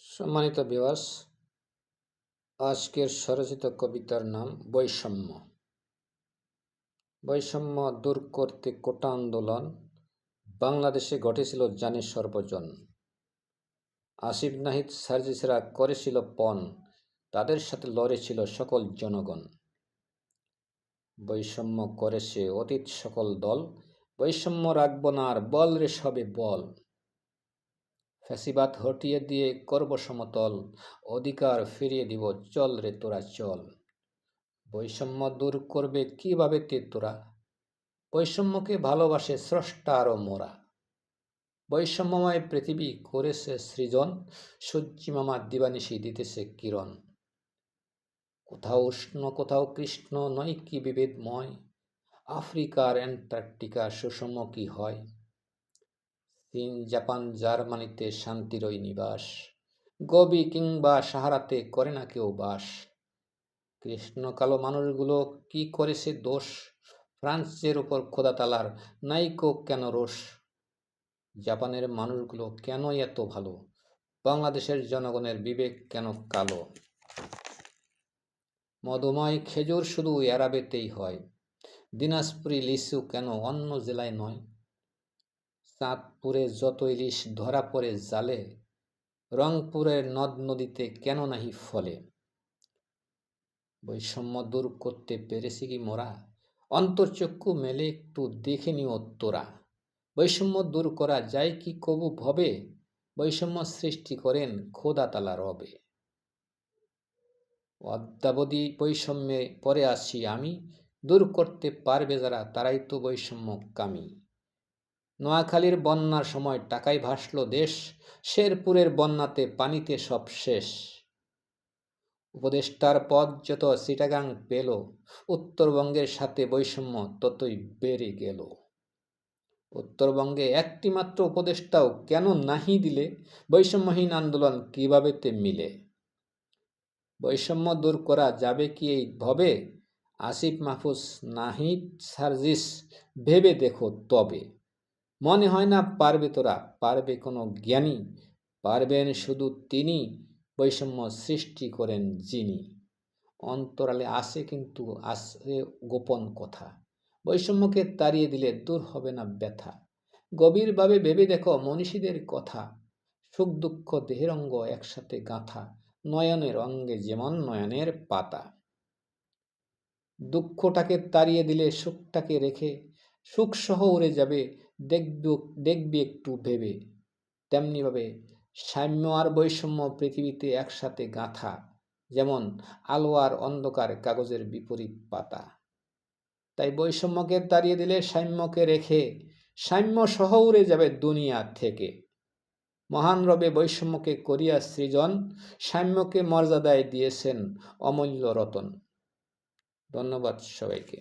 সম্মানিত ভিউয়ার্স, আজকের স্বরচিত কবিতার নাম বৈষম্য। বৈষম্য দূর করতে কোটা আন্দোলন বাংলাদেশে ঘটেছিল জানে সর্বজন। আসিফ নাহিদ সার্জিসেরা করেছিল পণ, তাদের সাথে লড়েছিল সকল জনগণ। বৈষম্য করেছে অতীত সকল দল, বৈষম্য রাখব না আর, বল রে সবে বল। ফ্যাসিবাদ হটিয়ে দিয়ে করব সমতল, অধিকার ফিরিয়ে দিব চল রে তোরা চল। বৈষম্য দূর করবে কিভাবে তে তোরা, বৈষম্যকে ভালোবাসে স্রষ্টা আরও মোরা। বৈষম্যময় পৃথিবী করেছে সৃজন, সূর্যি মামা দিবানিশি দিতেছে কিরণ। কোথাও উষ্ণ কোথাও কৃষ্ণ, নয় কি বিভেদময়, আফ্রিকার অ্যান্টার্কটিকা সুষম কি হয়। চীন জাপান জার্মানিতে শান্তিরই নিবাস, গবি কিংবা সাহারাতে করে না কেউ বাস। কৃষ্ণ কালো মানুষগুলো কি করেছে দোষ, ফ্রান্সের উপর খোদা তালার নাইকো কেন রোষ। জাপানের মানুষগুলো কেন এত ভালো, বাংলাদেশের জনগণের বিবেক কেন কালো। মধুময় খেজুর শুধু এরাবেতেই হয়, দিনাজপুরি লিচু কেন অন্য জেলায় নয়। চাঁদপুরে যত ইলিশ ধরা পড়ে জালে, রংপুরের নদ নদীতে কেন নাহি ফলে। বৈষম্য দূর করতে পেরেছি কি মোরা, অন্তর্চক্ষু মেলে একটু দেখে নিও তোরা। বৈষম্য দূর করা যায় কি কবু ভবে, বৈষম্য সৃষ্টি করেন খোদা তালা রবে। অদ্যাবধি বৈষম্যে পরে আছি আমি, দূর করতে পারবে যারা তারাই তো বৈষম্য কামী। নোয়াখালীর বন্যার সময় টাকায় ভাসল দেশ, শেরপুরের বন্যাতে পানিতে সব শেষ। উপদেষ্টার পদ যত চিটাগাং পেল, উত্তরবঙ্গের সাথে বৈষম্য ততই বেড়ে গেল। উত্তরবঙ্গে একটি মাত্র উপদেষ্টাও কেন নাহি দিলে, বৈষম্যহীন আন্দোলন কিভাবে তে মিলে। বৈষম্য দূর করা যাবে কি এই ভবে, আসিফ মাহফুজ নাহিদ সার্জিস ভেবে দেখো তবে। মনে হয় না পারবে তোরা, পারবে কোনো জ্ঞানী, পারবেন শুধু তিনি, বৈষম্য সৃষ্টি করেন যিনি। অন্তরালে আসে কিন্তু আসে গোপন কথা, বৈষম্যকে তাড়িয়ে দিলে দূর হবে না ব্যথা। গভীরভাবে ভেবে দেখো মনীষীদের কথা, সুখ দুঃখ দেহের অঙ্গ একসাথে গাঁথা, নয়নের অঙ্গে যেমন নয়নের পাতা। দুঃখটাকে তাড়িয়ে দিলে সুখটাকে রেখে, সুখ সহ উড়ে যাবে দেখবি একটু ভেবে। তেমনিভাবে সাম্য আর বৈষম্য পৃথিবীতে একসাথে গাঁথা, যেমন আলো আর অন্ধকার কাগজের বিপরীত পাতা। তাই বৈষম্যকে তাড়িয়ে দিলে সাম্যকে রেখে, সাম্য সহ উড়ে যাবে দুনিয়া থেকে। মহান রবে বৈষম্যকে করিয়া সৃজন, সাম্যকে মর্যাদায় দিয়েছেন অমূল্য রতন। ধন্যবাদ সবাইকে।